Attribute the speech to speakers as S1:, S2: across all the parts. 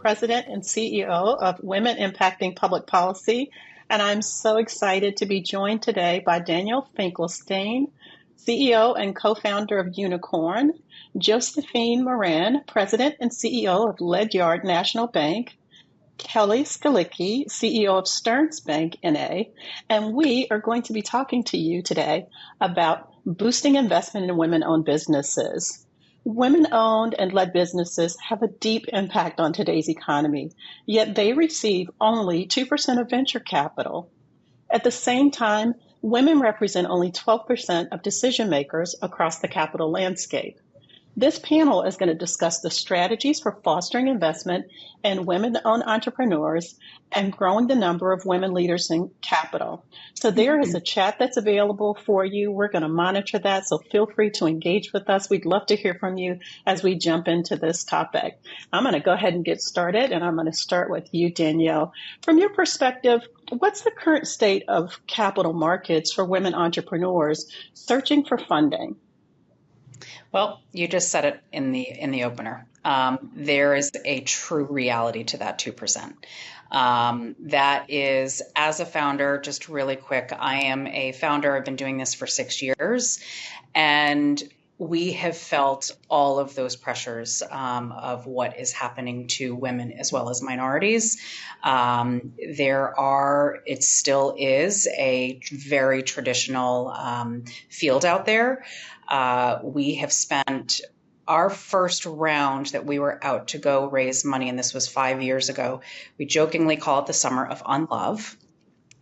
S1: President and CEO of Women Impacting Public Policy, and I'm so excited to be joined today by Danielle Finkelstein, CEO and co-founder of Unicorn, Josephine Moran, President and CEO of Ledyard National Bank, Kelly Skalicky, CEO of Stearns Bank NA, and we are going to be talking to you today about boosting investment in women-owned businesses. Women-owned and led businesses have a deep impact on today's economy, yet they receive only 2% of venture capital. At the same time, women represent only 12% of decision makers across the capital landscape. This panel is going to discuss the strategies for fostering investment in women-owned entrepreneurs and growing the number of women leaders in capital. So there is a chat that's available for you. We're going to monitor that, so feel free to engage with us. We'd love to hear from you as we jump into this topic. I'm going to go ahead and get started, and I'm going to start with you, Danielle. From your perspective, what's the current state of capital markets for women entrepreneurs searching for funding?
S2: Well, you just said it in the opener. There is a true reality to that 2%. That is, as a founder, just really quick, I am a founder. I've been doing this for 6 years, and we have felt all of those pressures of what is happening to women as well as minorities. It still is a very traditional field out there. We have spent our first round that we were out to go raise money, and this was 5 years ago. We jokingly call it the summer of unlove.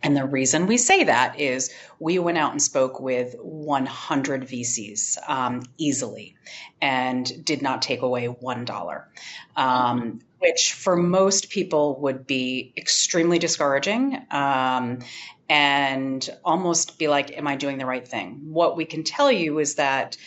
S2: And the reason we say that is we went out and spoke with 100 VCs easily and did not take away $1, which for most people would be extremely discouraging and almost be like, am I doing the right thing? What we can tell you is that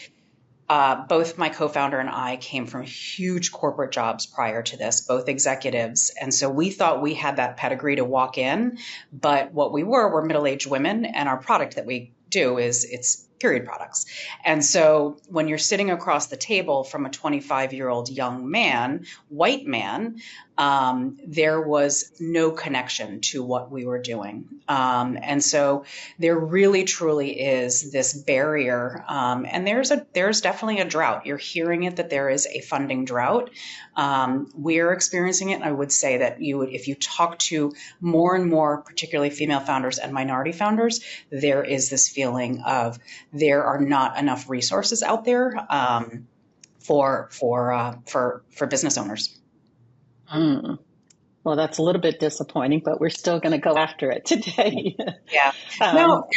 S2: both my co-founder and I came from huge corporate jobs prior to this, both executives. And so we thought we had that pedigree to walk in, but what we were middle-aged women, and our product that we do it's period products. And so when you're sitting across the table from a 25-year-old young man, white man, there was no connection to what we were doing. And so there really, truly is this barrier. And there's definitely a drought. You're hearing it, that there is a funding drought. We're experiencing it. And I would say that if you talk to more and more, particularly female founders and minority founders, there is this feeling of there are not enough resources out there for business owners.
S1: Well, that's a little bit disappointing, but we're still going to go after it today.
S2: Yeah. No,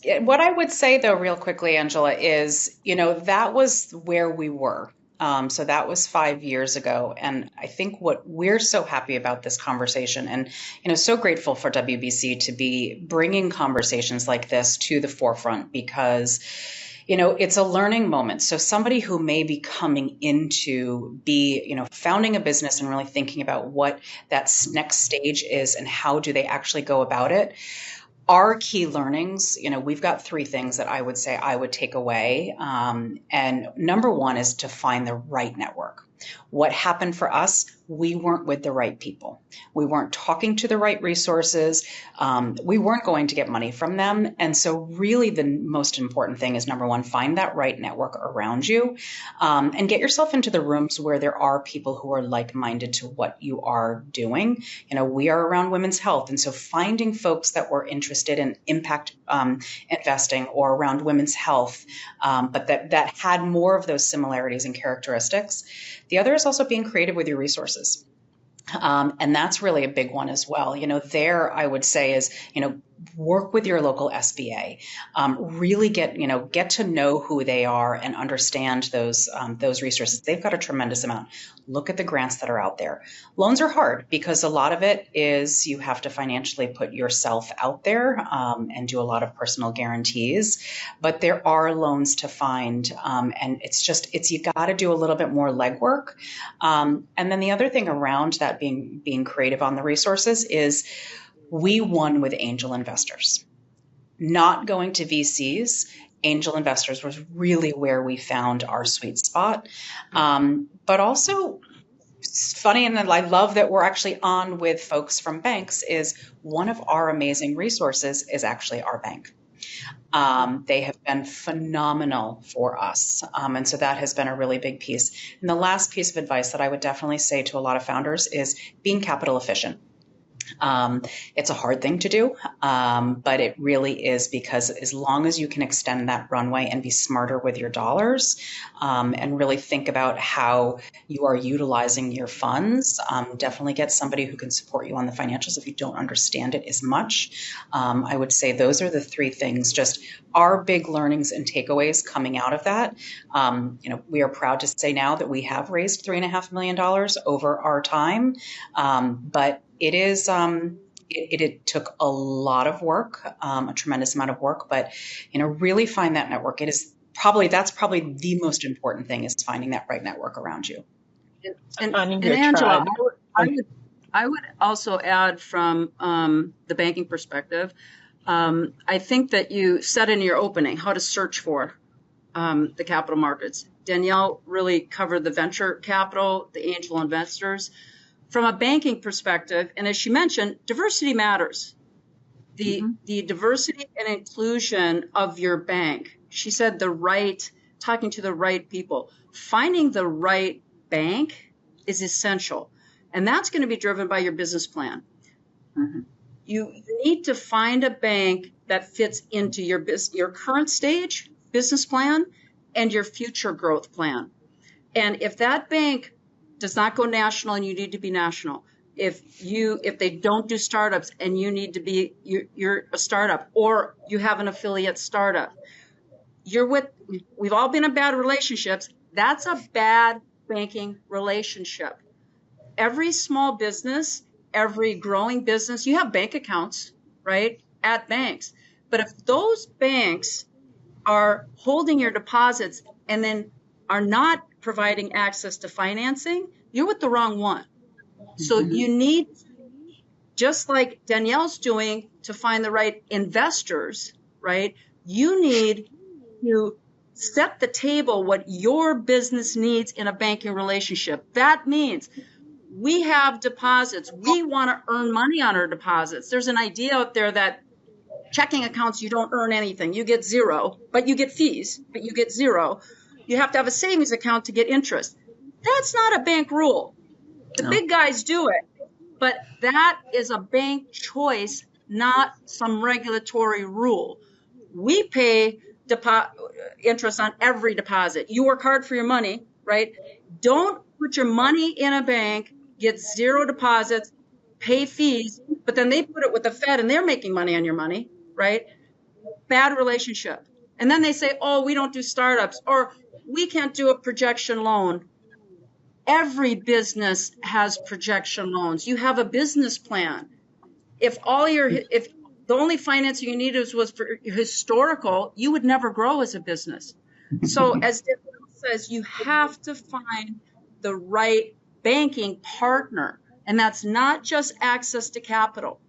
S2: and what I would say, though, real quickly, Angela, is, that was where we were. So that was 5 years ago. And I think what we're so happy about this conversation and, so grateful for WBC to be bringing conversations like this to the forefront because it's a learning moment. So somebody who may be coming into founding a business and really thinking about what that next stage is and how do they actually go about it. Our key learnings, we've got 3 things that I would say I would take away. And number 1 is to find the right network. What happened for us, we weren't with the right people. We weren't talking to the right resources. We weren't going to get money from them. And so really the most important thing is, number 1, find that right network around you and get yourself into the rooms where there are people who are like-minded to what you are doing. We are around women's health. And so finding folks that were interested in impact investing or around women's health, but that had more of those similarities and characteristics. The other is also being creative with your resources. And that's really a big one as well. There I would say is, work with your local SBA, really get to know who they are and understand those resources. They've got a tremendous amount. Look at the grants that are out there. Loans are hard because a lot of it is you have to financially put yourself out there and do a lot of personal guarantees, but there are loans to find. And you got to do a little bit more legwork. And then the other thing around that being creative on the resources is we won with angel investors. Not going to VCs, angel investors was really where we found our sweet spot. But also it's funny, and I love that we're actually on with folks from banks, is one of our amazing resources is actually our bank. They have been phenomenal for us. And so that has been a really big piece. And the last piece of advice that I would definitely say to a lot of founders is being capital efficient. It's a hard thing to do, but it really is, because as long as you can extend that runway and be smarter with your dollars, and really think about how you are utilizing your funds, definitely get somebody who can support you on the financials if you don't understand it as much. I would say those are the three things, just our big learnings and takeaways coming out of that. We are proud to say now that we have raised $3.5 million over our time, but it is, it took a lot of work, a tremendous amount of work, but, really find that network. That's probably the most important thing, is finding that right network around you.
S3: And Angela, I would also add from the banking perspective, I think that you said in your opening how to search for the capital markets. Denielle really covered the venture capital, the angel investors. From a banking perspective, and as she mentioned, diversity matters. The diversity and inclusion of your bank. She said talking to the right people. Finding the right bank is essential. And that's going to be driven by your business plan. Mm-hmm. You need to find a bank that fits into your current stage business plan and your future growth plan. And if that bank does not go national and you need to be national, if they don't do startups and you need to be, you're a startup, or you have an affiliate startup, we've all been in bad relationships. That's a bad banking relationship. Every small business, every growing business, you have bank accounts, right, at banks. But if those banks are holding your deposits and then are not providing access to financing, you're with the wrong one. So you need, just like Denielle's doing, to find the right investors, right? You need to set the table what your business needs in a banking relationship. That means we have deposits. We want to earn money on our deposits. There's an idea out there that checking accounts, you don't earn anything. You get zero, but you get fees, but you get zero. You have to have a savings account to get interest. That's not a bank rule. The big guys do it, but that is a bank choice, not some regulatory rule. We pay interest on every deposit. You work hard for your money, right? Don't put your money in a bank, get zero deposits, pay fees, but then they put it with the Fed and they're making money on your money, right? Bad relationship. And then they say, oh, we don't do startups, or we can't do a projection loan. Every business has projection loans. You have a business plan. If the only financing you needed was for historical, you would never grow as a business. So as Denielle says, you have to find the right banking partner. And that's not just access to capital.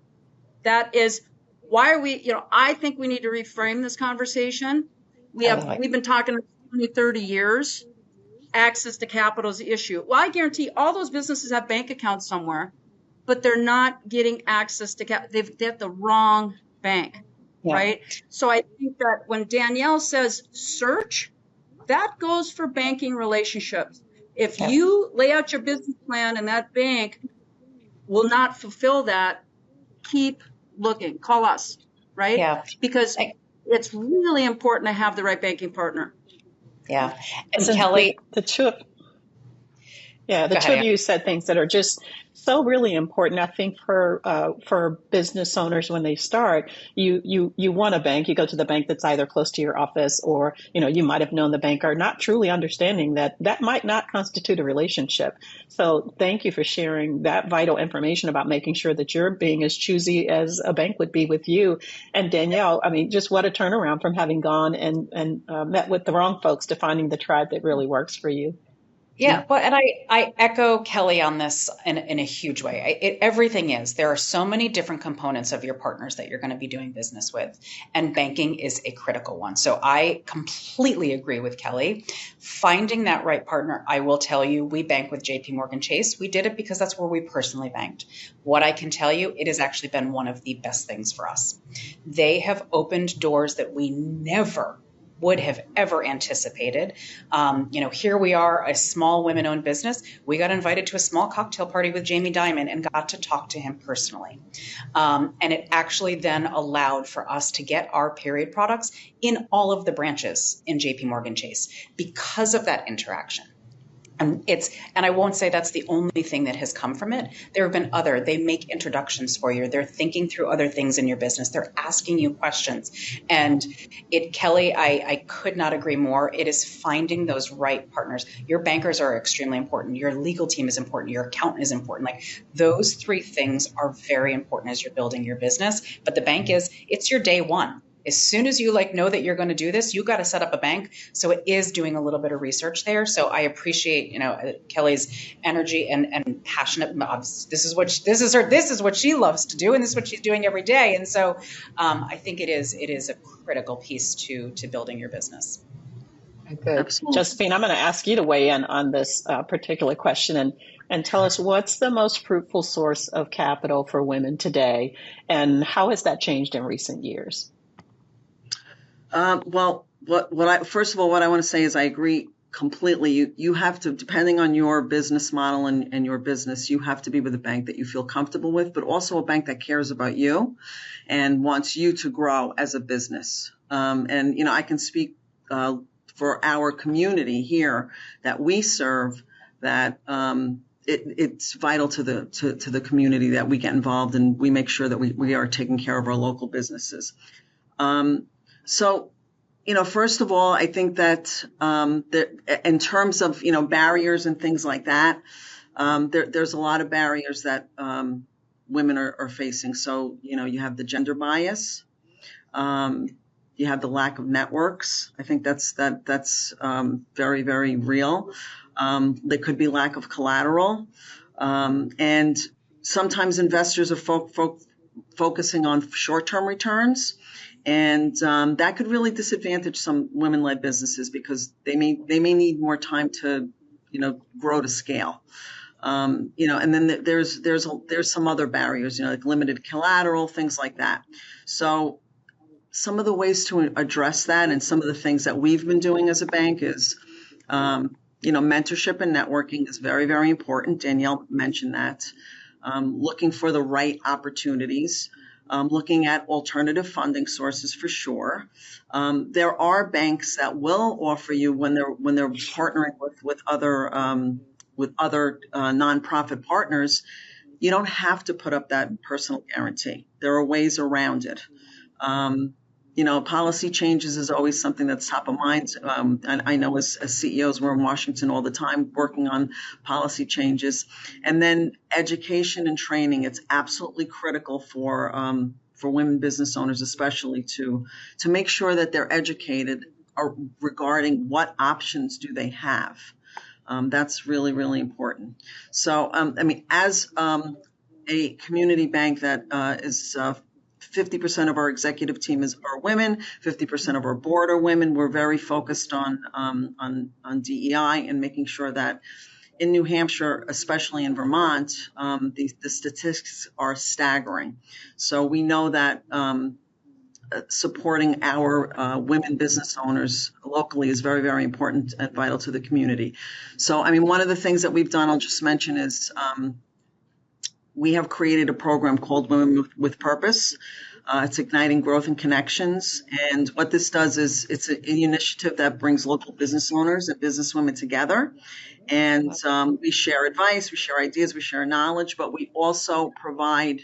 S3: That is why are we, I think we need to reframe this conversation. We've been talking for 20, 30 years. Access to capital is the issue. Well, I guarantee all those businesses have bank accounts somewhere, but they're not getting access to capital. They have the wrong bank, right? So I think that when Denielle says search, that goes for banking relationships. If you lay out your business plan and that bank will not fulfill that, keep looking. Call us, right? Yeah. Because it's really important to have the right banking partner.
S2: Yeah. And Kelly,
S1: the two of you said things that are just so really important. I think for business owners when they start, you want a bank. You go to the bank that's either close to your office, or you might have known the banker, not truly understanding that might not constitute a relationship. So thank you for sharing that vital information about making sure that you're being as choosy as a bank would be with you. And Denielle, I mean, just what a turnaround from having gone and met with the wrong folks to finding the tribe that really works for you.
S2: Yeah, well, and I echo Kelly on this in a huge way. Everything is. There are so many different components of your partners that you're going to be doing business with, and banking is a critical one. So I completely agree with Kelly. Finding that right partner, I will tell you, we bank with JP Morgan Chase. We did it because that's where we personally banked. What I can tell you, it has actually been one of the best things for us. They have opened doors that we never would have ever anticipated. Here we are, a small women-owned business. We got invited to a small cocktail party with Jamie Dimon and got to talk to him personally. And it actually then allowed for us to get our period products in all of the branches in JP Morgan Chase because of that interaction. And I won't say that's the only thing that has come from it. There have been other. They make introductions for you. They're thinking through other things in your business. They're asking you questions. And Kelly, I could not agree more. It is finding those right partners. Your bankers are extremely important. Your legal team is important. Your accountant is important. Like, those three things are very important as you're building your business. But the bank it's your day one. As soon as you know that you're going to do this, you got to set up a bank. So it is doing a little bit of research there. So I appreciate, Kelly's energy and passionate. This is what she loves to do, and this is what she's doing every day. And so I think it is a critical piece to building your business.
S1: Good. Absolutely. Josephine, I'm going to ask you to weigh in on this particular question and tell us what's the most fruitful source of capital for women today, and how has that changed in recent years?
S4: First of all, what I want to say is I agree completely. You have to, depending on your business model and your business, you have to be with a bank that you feel comfortable with, but also a bank that cares about you and wants you to grow as a business. I can speak for our community here that we serve, that it's vital to the community that we get involved, and we make sure that we are taking care of our local businesses. So, first of all, I think that in terms of, barriers and things like that, there's a lot of barriers that women are facing. So, you have the gender bias, you have the lack of networks. I think that's very, very real. There could be lack of collateral, and sometimes investors are focusing on short-term returns. And that could really disadvantage some women-led businesses because they may need more time to, grow to scale. And then there's some other barriers, like limited collateral, things like that. So some of the ways to address that, and some of the things that we've been doing as a bank is, mentorship and networking is very, very important. Denielle mentioned that. Looking for the right opportunities. Looking at alternative funding sources for sure. There are banks that will offer you when they're partnering with other nonprofit partners. You don't have to put up that personal guarantee. There are ways around it. Policy changes is always something that's top of mind. And I know as CEOs, we're in Washington all the time working on policy changes. And then education and training, it's absolutely critical for women business owners, especially to make sure that they're educated regarding what options do they have. That's really, really important. So, as a community bank that is 50% of our executive team are women, 50% of our board are women. We're very focused on DEI and making sure that in New Hampshire, especially in Vermont, the statistics are staggering. So we know that supporting our women business owners locally is very, very important and vital to the community. So, one of the things that we've done, I'll just mention, is we have created a program called Women with Purpose. It's igniting growth and connections. And what this does is it's an initiative that brings local business owners and businesswomen together. And we share advice, we share ideas, we share knowledge, but we also provide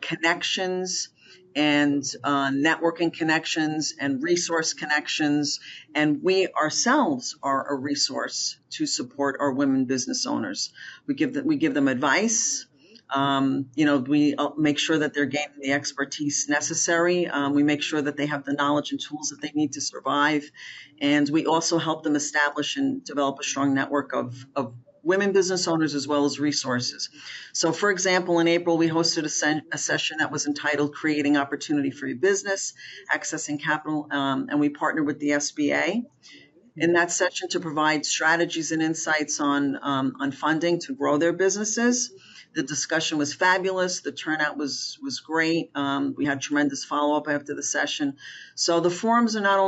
S4: connections and networking connections and resource connections. And we ourselves are a resource to support our women business owners. We give them advice. We make sure that they're gaining the expertise necessary. We make sure that they have the knowledge and tools that they need to survive. And we also help them establish and develop a strong network of women business owners as well as resources. So, for example, in April, we hosted a session that was entitled Creating Opportunity for Your Business, Accessing Capital, and we partnered with the SBA in that session to provide strategies and insights on funding to grow their businesses. The discussion was fabulous. The turnout was great. We had tremendous follow-up after the session. So the forums are not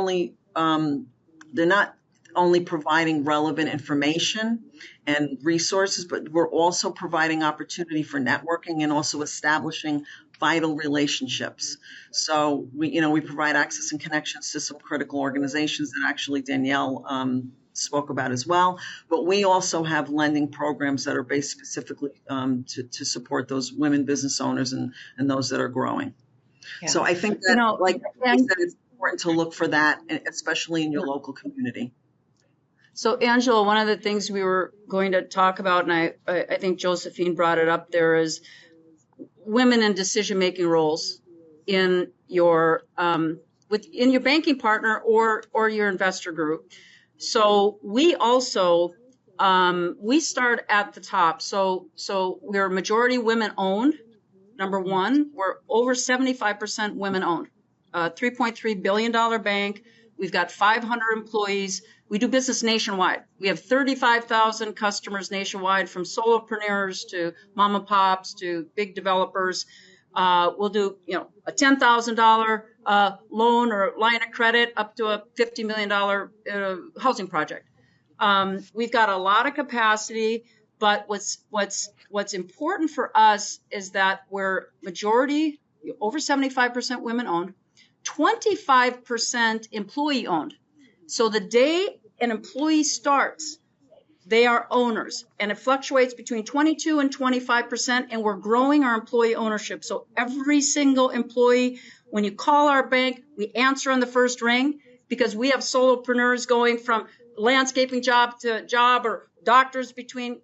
S4: only providing relevant information and resources, but we're also providing opportunity for networking and also establishing vital relationships. So we provide access and connections to some critical organizations that actually Denielle spoke about as well. But we also have lending programs that are based specifically to support those women business owners and those that are growing. Yeah. So I think that, like you said, it's important to look for that, especially in your local community.
S3: So, Angela, one of the things we were going to talk about, and I think Josephine brought it up there, is women in decision-making roles in your in your banking partner or your investor group. So we also we start at the top. So we're majority women owned. Number one, we're over 75% women owned. $3.3 billion bank. We've got 500 employees. We do business nationwide. We have 35,000 customers nationwide, from solopreneurs to mom and pops to big developers. We'll do, a $10,000 loan or line of credit up to a $50 million housing project. We've got a lot of capacity, but what's important for us is that we're majority, over 75% women owned, 25% employee owned. So the day an employee starts, they are owners, and it fluctuates between 22 and 25%, and we're growing our employee ownership. So every single employee, when you call our bank, we answer on the first ring, because we have solopreneurs going from landscaping job to job, or doctors between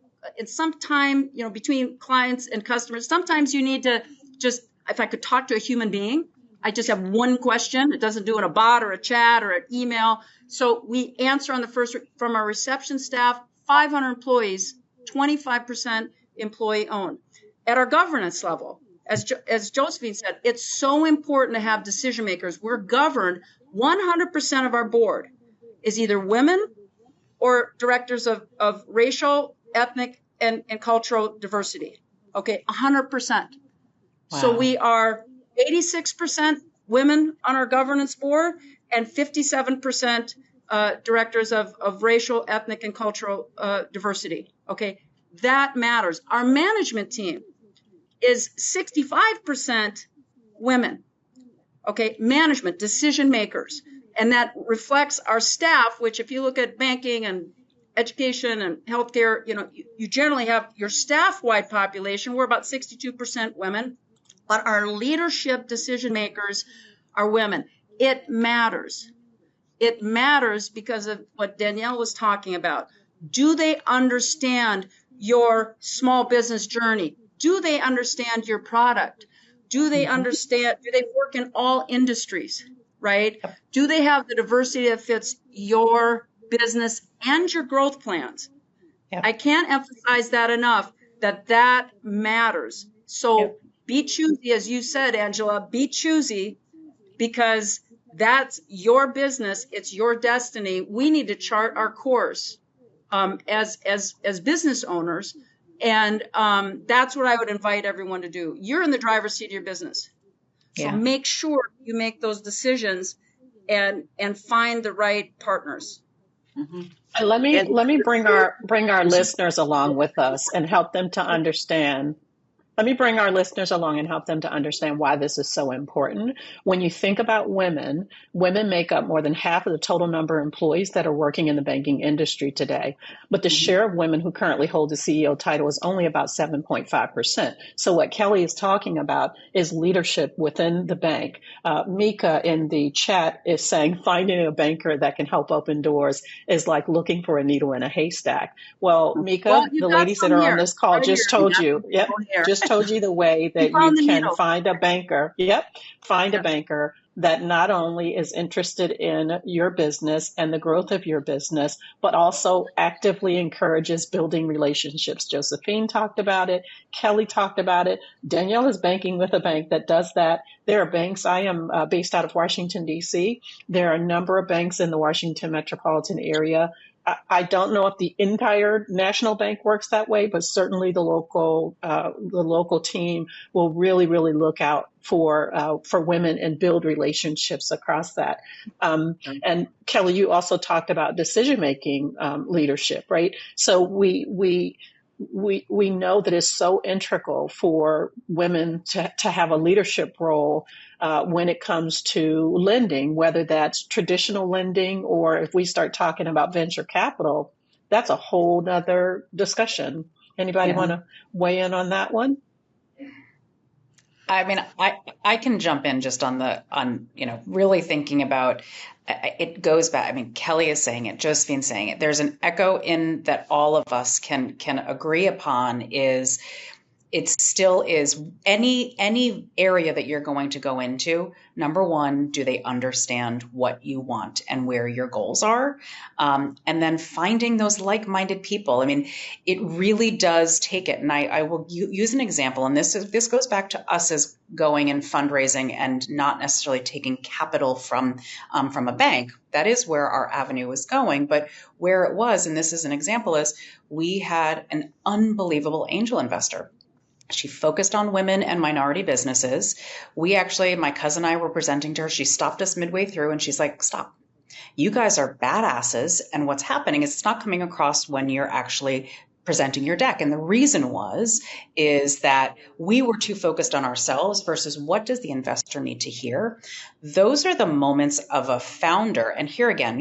S3: clients and customers. Sometimes you need to just, if I could talk to a human being, I just have one question. It doesn't do in a bot or a chat or an email. So we answer on the first from our reception staff, 500 employees, 25% employee owned. At our governance level, as Josephine said, it's so important to have decision makers. We're governed, 100% of our board is either women or directors of racial, ethnic, and cultural diversity. Okay, 100%. Wow. So we are 86% women on our governance board and 57% directors of racial, ethnic, and cultural diversity. Okay, that matters. Our management team is 65% women. Okay, management, decision makers. And that reflects our staff, which if you look at banking and education and healthcare, you generally have your staff-wide population. We're about 62% women. But our leadership decision makers are women. It matters. It matters because of what Denielle was talking about. Do they understand your small business journey? Do they understand your product? Do they understand, do they work in all industries, right? Do they have the diversity that fits your business and your growth plans? Yep. I can't emphasize that enough, that matters. So yep. Be choosy, as you said, Angela, be choosy, because that's your business. It's your destiny. We need to chart our course as business owners. And that's what I would invite everyone to do. You're in the driver's seat of your business. So make sure you make those decisions and find the right partners.
S1: Mm-hmm. Let me bring our listeners along with us and help them to understand. Let me bring our listeners along and help them to understand why this is so important. When you think about women make up more than half of the total number of employees that are working in the banking industry today. But the share of women who currently hold the CEO title is only about 7.5%. So what Kelly is talking about is leadership within the bank. Mika in the chat is saying finding a banker that can help open doors is like looking for a needle in a haystack. Well, Mika, the ladies that are on this call just told you. Yep, just just told you the way that you can find a banker. Yep. Find a banker that not only is interested in your business and the growth of your business, but also actively encourages building relationships. Josephine talked about it. Kelly talked about it. Denielle is banking with a bank that does that. There are banks. I am based out of Washington, D.C. There are a number of banks in the Washington metropolitan area. I don't know if the entire national bank works that way, but certainly the local team will really, really look out for women and build relationships across that. And Kelly, you also talked about decision-making leadership, right? So we know that it's so integral for women to have a leadership role when it comes to lending, whether that's traditional lending or if we start talking about venture capital, that's a whole nother discussion. Anybody want to weigh in on that one?
S2: I mean, I can jump in just on really thinking about it goes back. I mean, Kelly is saying it, Josephine's saying it. There's an echo in that all of us can agree upon is it still is any area that you're going to go into. Number one, do they understand what you want and where your goals are? And then finding those like-minded people. I mean, it really does take it. And I will use an example. And this goes back to us as going and fundraising and not necessarily taking capital from a bank. That is where our avenue was going. But where it was, and this is an example, is we had an unbelievable angel investor. She focused on women and minority businesses. My cousin and I were presenting to her. She stopped us midway through and she's like, stop. You guys are badasses. And what's happening is it's not coming across when you're actually presenting your deck. And the reason is that we were too focused on ourselves versus what does the investor need to hear? Those are the moments of a founder. And here again,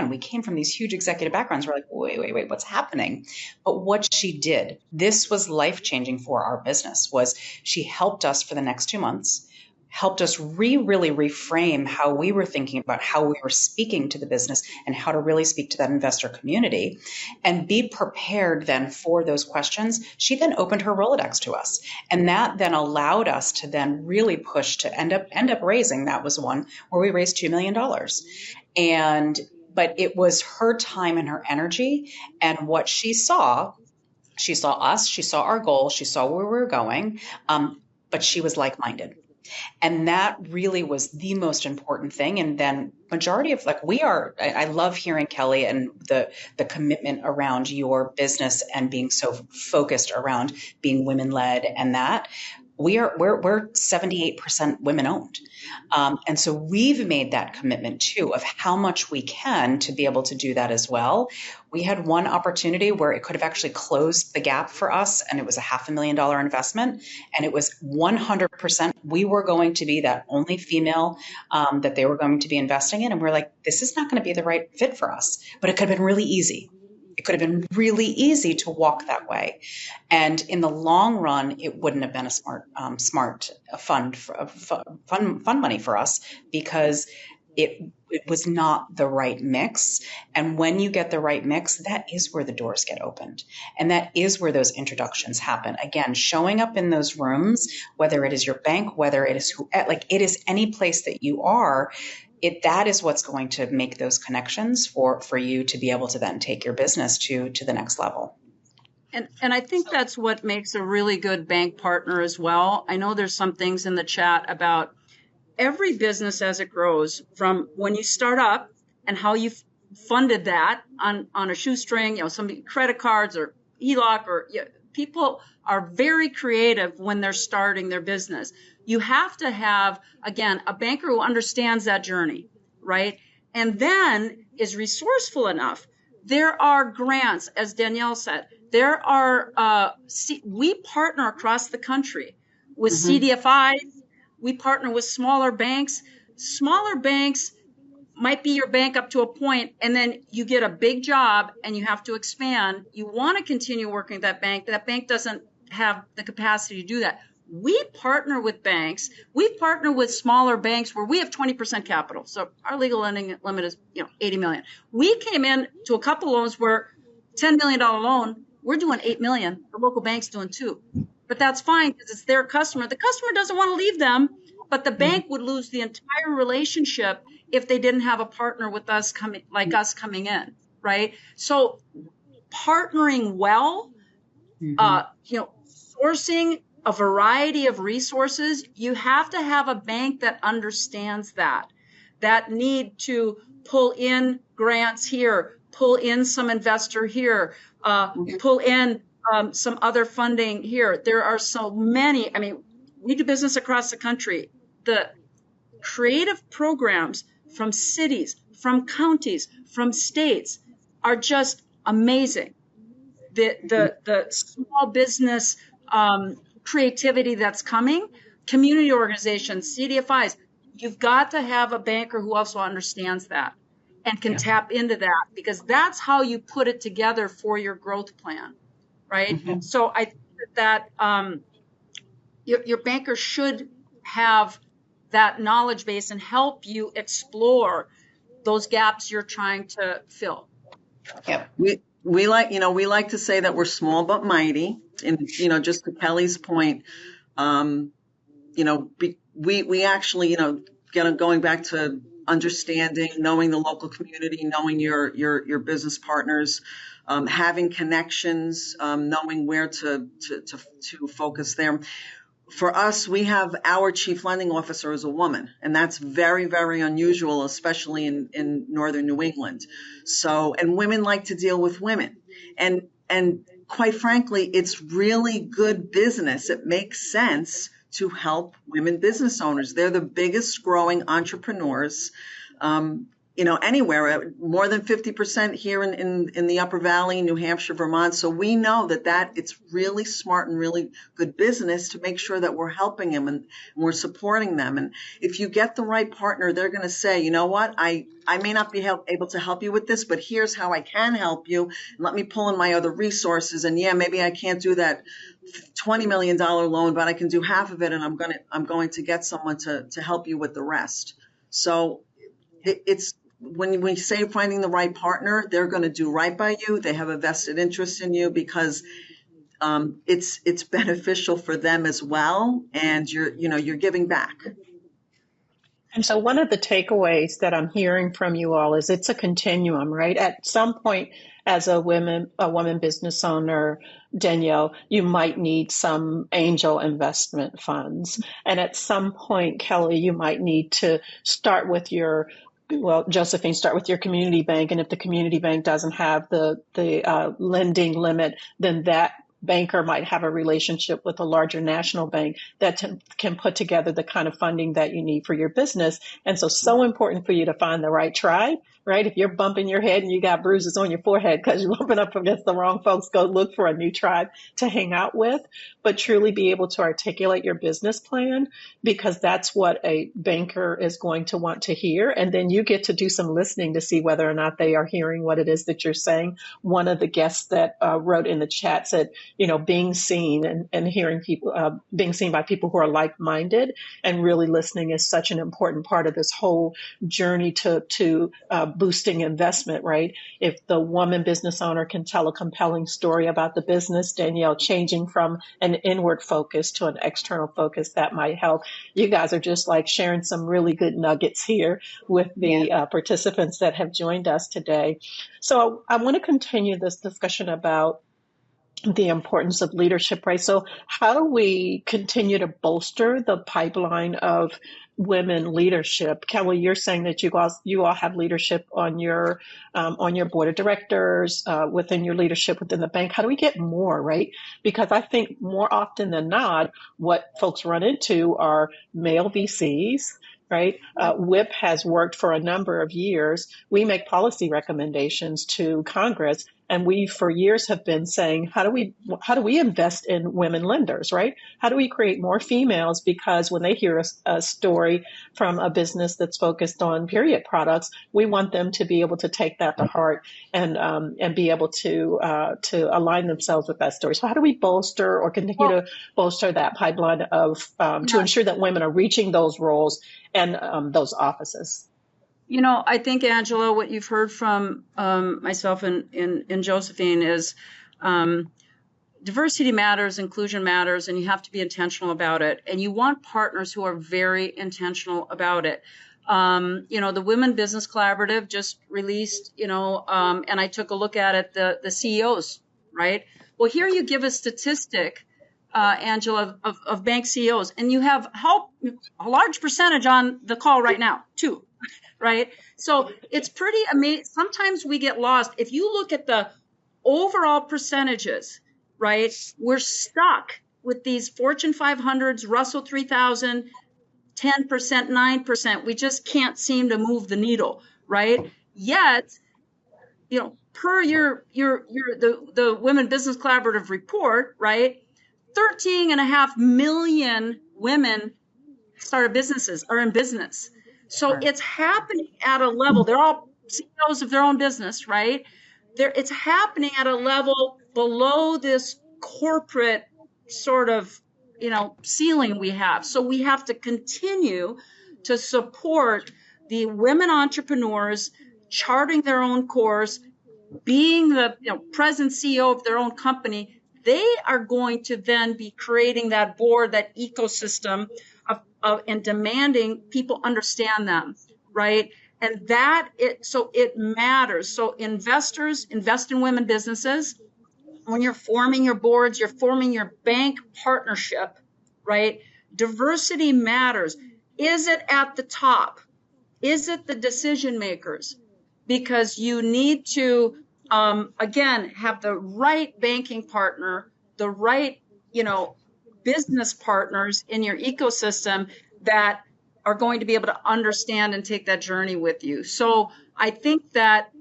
S2: we came from these huge executive backgrounds. We're like, wait, what's happening? But what she did, this was life-changing for our business, was she helped us for the next 2 months, helped us really reframe how we were thinking about how we were speaking to the business and how to really speak to that investor community and be prepared then for those questions. She then opened her Rolodex to us. And that then allowed us to then really push to end up raising. That was one where we raised $2 million. But it was her time and her energy and what she saw us, she saw our goal, she saw where we were going, but she was like-minded. And that really was the most important thing. And then majority of I love hearing Kelly and the commitment around your business and being so focused around being women led and that. We're 78% women owned. And so we've made that commitment too of how much we can to be able to do that as well. We had one opportunity where it could have actually closed the gap for us, and it was a $500,000 investment, and it was 100%. We were going to be that only female that they were going to be investing in. And we're like, this is not going to be the right fit for us, but it could have been really easy. It could have been really easy to walk that way. And in the long run, it wouldn't have been a smart fund money for us because it was not the right mix. And when you get the right mix, that is where the doors get opened. And that is where those introductions happen. Again, showing up in those rooms, whether it is your bank, whether it is it is any place that you are, that is what's going to make those connections for you to be able to then take your business to the next level.
S3: And I think that's what makes a really good bank partner as well. I know there's some things in the chat about every business as it grows, from when you start up and how you funded that on a shoestring, some credit cards or HELOC, or people are very creative when they're starting their business. You have to have, again, a banker who understands that journey, right? And then is resourceful enough. There are grants, as Denielle said. There are, we partner across the country with CDFIs. We partner with smaller banks. Smaller banks might be your bank up to a point, and then you get a big job and you have to expand. You want to continue working with that bank. That bank doesn't have the capacity to do that. We partner with banks. We partner with smaller banks where we have 20% capital. So our legal lending limit is, $80 million. We came in to a couple loans where $10 million loan, we're doing $8 million. The local bank's doing $2 million. but that's fine because it's their customer. The customer doesn't want to leave them, but the bank would lose the entire relationship if they didn't have a partner with us coming in, right? So partnering well, sourcing a variety of resources, you have to have a bank that understands that need to pull in grants here, pull in some investor here, pull in some other funding here. There are so many. I mean, we do business across the country. The creative programs from cities, from counties, from states are just amazing. The small business creativity that's coming, community organizations, CDFIs, you've got to have a banker who also understands that and can tap into that, because that's how you put it together for your growth plan, right? So I think that your banker should have that knowledge base and help you explore those gaps you're trying to fill.
S2: Yep.
S4: We like to say that we're small but mighty, and just to Kelly's point, we actually going back to understanding, knowing the local community, knowing your business partners, having connections, knowing where to focus there. For us, we have our chief lending officer as a woman, and that's very, very unusual, especially in northern New England. So, and women like to deal with women, and quite frankly, it's really good business. It makes sense to help women business owners. They're the biggest growing entrepreneurs, anywhere, more than 50% here in the Upper Valley, New Hampshire, Vermont. So we know that it's really smart and really good business to make sure that we're helping them and we're supporting them. And if you get the right partner, they're going to say, you know what, I may not be able to help you with this, but here's how I can help you. And let me pull in my other resources. And maybe I can't do that $20 million loan, but I can do half of it, and I'm going to get someone to help you with the rest. So it's when we say finding the right partner, they're going to do right by you. They have a vested interest in you because it's beneficial for them as well, and you're giving back.
S1: And so one of the takeaways that I'm hearing from you all is it's a continuum, right? At some point, as a woman business owner, Denielle, you might need some angel investment funds. And at some point, Kelly, you might need to start with Josephine, start with your community bank. And if the community bank doesn't have the lending limit, then that banker might have a relationship with a larger national bank that can put together the kind of funding that you need for your business. And so important for you to find the right tribe, right? If you're bumping your head and you got bruises on your forehead because you're bumping up against the wrong folks, go look for a new tribe to hang out with, but truly be able to articulate your business plan, because that's what a banker is going to want to hear. And then you get to do some listening to see whether or not they are hearing what it is that you're saying. One of the guests that wrote in the chat said, being seen and hearing people, being seen by people who are like-minded, and really listening is such an important part of this whole journey to boosting investment, right? If the woman business owner can tell a compelling story about the business, Denielle, changing from an inward focus to an external focus, that might help. You guys are just like sharing some really good nuggets here with the participants that have joined us today. So I want to continue this discussion about the importance of leadership, right? So how do we continue to bolster the pipeline of women leadership? Kelly, you're saying that you all have leadership on your board of directors, within your leadership within the bank. How do we get more, right? Because I think more often than not, what folks run into are male VCs, right? WIPP has worked for a number of years. We make policy recommendations to Congress, and we for years have been saying, how do we invest in women lenders, right? How do we create more females? Because when they hear a story from a business that's focused on period products, we want them to be able to take that to heart and be able to align themselves with that story. So how do we bolster or continue to bolster that pipeline of to ensure that women are reaching those roles and those offices?
S3: I think, Angela, what you've heard from myself and Josephine is diversity matters, inclusion matters, and you have to be intentional about it. And you want partners who are very intentional about it. The Women Business Collaborative just released, and I took a look at it, the CEOs, right? Well, here you give a statistic, Angela, of bank CEOs, and you have a large percentage on the call right now, too, right? So it's pretty amazing. Sometimes we get lost. If you look at the overall percentages, right, we're stuck with these Fortune 500s, Russell 3000, 10%, 9%. We just can't seem to move the needle, right? Yet, per the Women Business Collaborative report, right, 13.5 million women started businesses, are in business. So it's happening at a level. They're all CEOs of their own business, right? It's happening at a level below this corporate sort of, ceiling we have. So we have to continue to support the women entrepreneurs charting their own course, being the present CEO of their own company. They are going to then be creating that board, that ecosystem and demanding people understand them, right? And so it matters. So investors invest in women businesses. When you're forming your boards, you're forming your bank partnership, right? Diversity matters. Is it at the top? Is it the decision makers? Because you need to, again, have the right banking partner, the right, business partners in your ecosystem that are going to be able to understand and take that journey with you. So I think that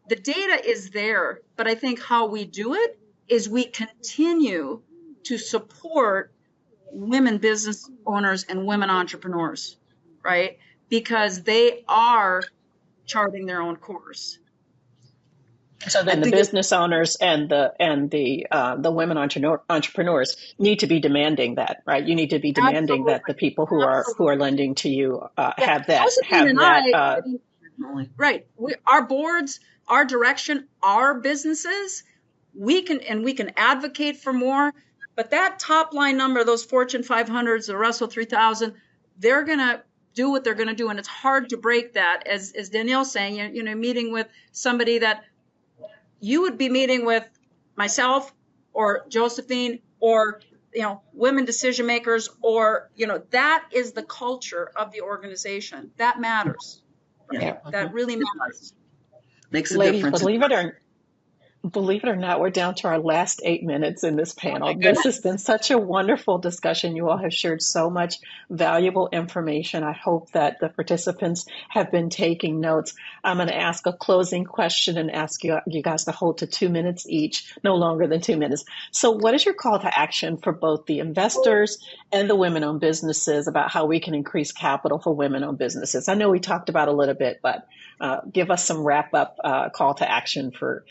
S3: the data is there, but I think how we do it is we continue to support women business owners and women entrepreneurs, right? Because they are charting their own course.
S1: So then the business owners and the women entrepreneurs need to be demanding that, right? You need to be demanding that the people who are lending to you have that.
S3: Right. Our boards, our direction, our businesses, we can advocate for more. But that top line number, those Fortune 500s, the Russell 3000, they're going to do what they're going to do, and it's hard to break that. As Denielle's saying, meeting with somebody that you would be meeting with myself or Josephine or, women decision makers, or, that is the culture of the organization. That matters.
S1: Yeah.
S3: That really matters.
S4: Makes a
S1: Ladies,
S4: difference.
S1: believe it or not, we're down to our last 8 minutes in this panel. This has been such a wonderful discussion. You all have shared so much valuable information. I hope that the participants have been taking notes. I'm going to ask a closing question and ask you guys to hold to 2 minutes each, no longer than 2 minutes. So what is your call to action for both the investors and the women-owned businesses about how we can increase capital for women-owned businesses? I know we talked about a little bit, but give us some wrap-up call to action for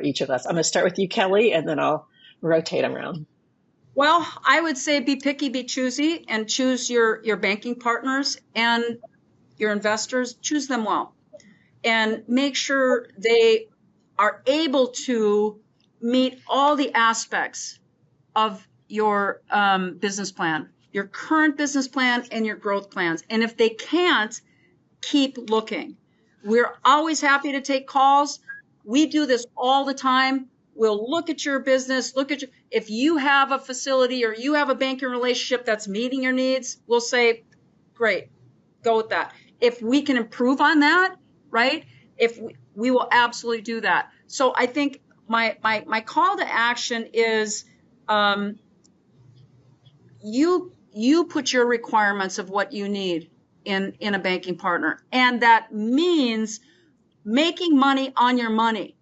S1: each of us. I'm going to start with you, Kelly, and then I'll rotate around.
S3: Well, I would say be picky, be choosy, and choose your banking partners and your investors. Choose them well, and make sure they are able to meet all the aspects of your business plan, your current business plan and your growth plans. And if they can't, keep looking. We're always happy to take calls. We do this all the time. We'll look at your business, if you have a facility or you have a banking relationship that's meeting your needs, we'll say, great, go with that. If we can improve on that, right? We will absolutely do that. So I think my call to action is, you put your requirements of what you need in a banking partner. And that means making money on your money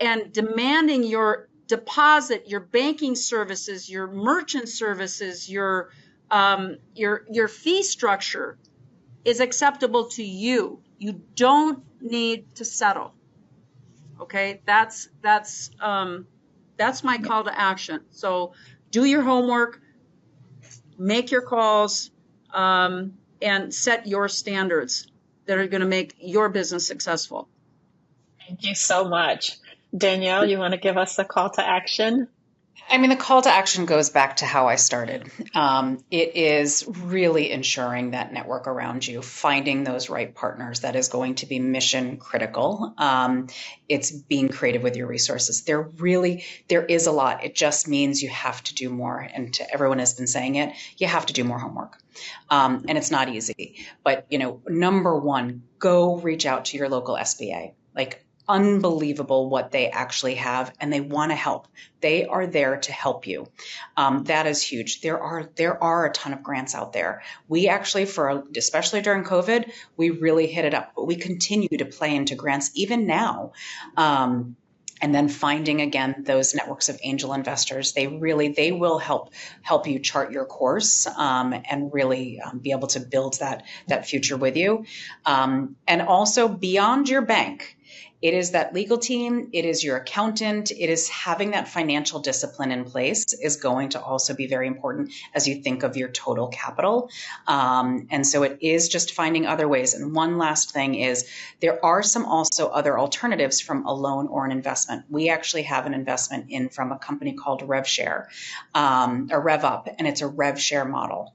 S3: and demanding your deposit, your banking services, your merchant services, your fee structure is acceptable to you. You don't need to settle. Okay, that's my call to action. So do your homework, make your calls, and set your standards that are going to make your business successful.
S1: Thank you so much. Denielle, you want to give us a call to action?
S2: I mean, the call to action goes back to how I started. It is really ensuring that network around you, finding those right partners. That is going to be mission critical. It's being creative with your resources. There is a lot. It just means you have to do more. And to everyone has been saying it, you have to do more homework. And it's not easy. But, number one, go reach out to your local SBA. Like, unbelievable what they actually have, and they want to help. They are there to help you. That is huge. There are a ton of grants out there. We actually, especially during COVID, we really hit it up, but we continue to play into grants even now. And then finding again those networks of angel investors. They will help you chart your course and really be able to build that future with you. And also beyond your bank. It is that legal team, it is your accountant, it is having that financial discipline in place is going to also be very important as you think of your total capital. And so it is just finding other ways. And one last thing is there are some also other alternatives from a loan or an investment. We actually have an investment in from a company called RevShare, or RevUp, and it's a RevShare model,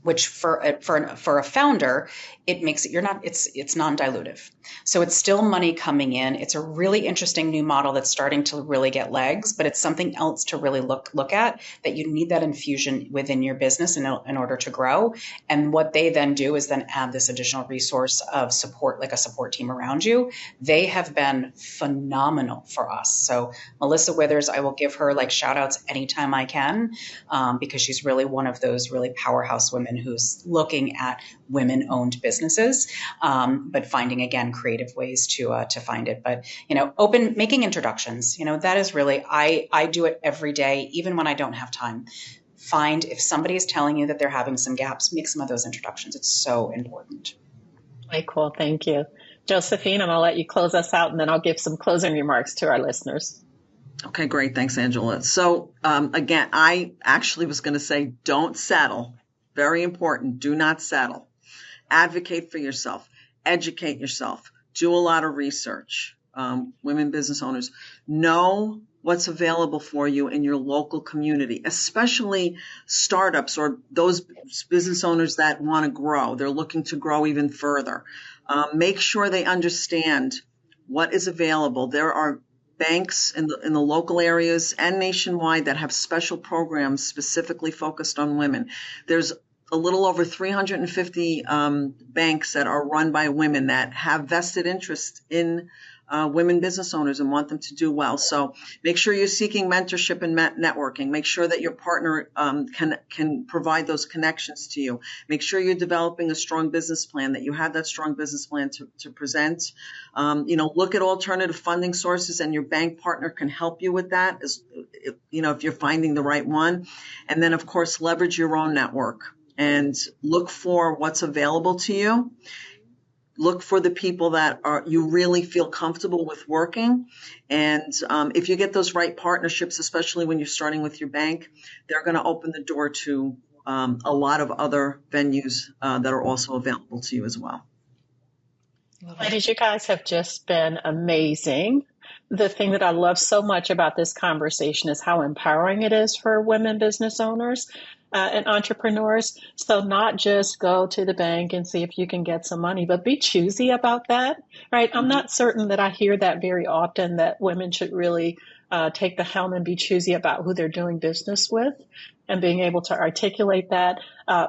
S2: which for a founder, it makes it, it's non-dilutive. So it's still money coming in. It's a really interesting new model that's starting to really get legs, but it's something else to really look at, that you need that infusion within your business in order to grow. And what they then do is then add this additional resource of support, like a support team around you. They have been phenomenal for us. So Melissa Withers, I will give her like shout outs anytime I can, because she's really one of those really powerhouse women who's looking at women-owned businesses, but finding again creative ways to find it. But making introductions. That is really I do it every day, even when I don't have time. Find if somebody is telling you that they're having some gaps, make some of those introductions. It's so important.
S1: Very cool. Thank you, Josephine. I'm going to let you close us out, and then I'll give some closing remarks to our listeners.
S4: Okay, great. Thanks, Angela. So again, I actually was going to say, don't settle. Very important. Do not settle. Advocate for yourself. Educate yourself. Do a lot of research. Women business owners, know what's available for you in your local community, especially startups or those business owners that want to grow. They're looking to grow even further. Make sure they understand what is available. There are banks in the local areas and nationwide that have special programs specifically focused on women. There's a little over 350 banks that are run by women that have vested interest in women business owners and want them to do well. So make sure you're seeking mentorship and networking. Make sure that your partner can provide those connections to you. Make sure you're developing a strong business plan, that you have that strong business plan to present. Look at alternative funding sources, and your bank partner can help you with that, if you're finding the right one. And then, of course, leverage your own network and look for what's available to you. Look for the people that you really feel comfortable with working. And if you get those right partnerships, especially when you're starting with your bank, they're going to open the door to a lot of other venues that are also available to you as well.
S1: Ladies, you guys have just been amazing. The thing that I love so much about this conversation is how empowering it is for women business owners and entrepreneurs. So not just go to the bank and see if you can get some money, but be choosy about that, right? I'm not certain that I hear that very often, that women should really take the helm and be choosy about who they're doing business with, and being able to articulate that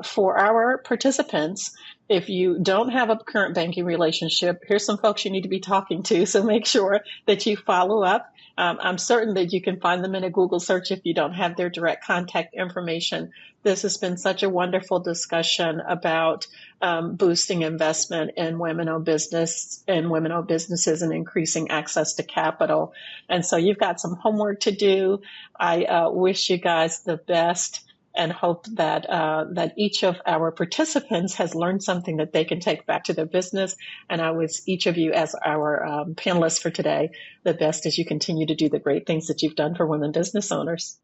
S1: for our participants. If you don't have a current banking relationship, here's some folks you need to be talking to. So make sure that you follow up. I'm certain that you can find them in a Google search if you don't have their direct contact information. This has been such a wonderful discussion about boosting investment in women-owned business and women-owned businesses and increasing access to capital. And so you've got some homework to do. I wish you guys the best, and hope that that each of our participants has learned something that they can take back to their business. And I wish each of you, as our panelists for today, the best as you continue to do the great things that you've done for women business owners.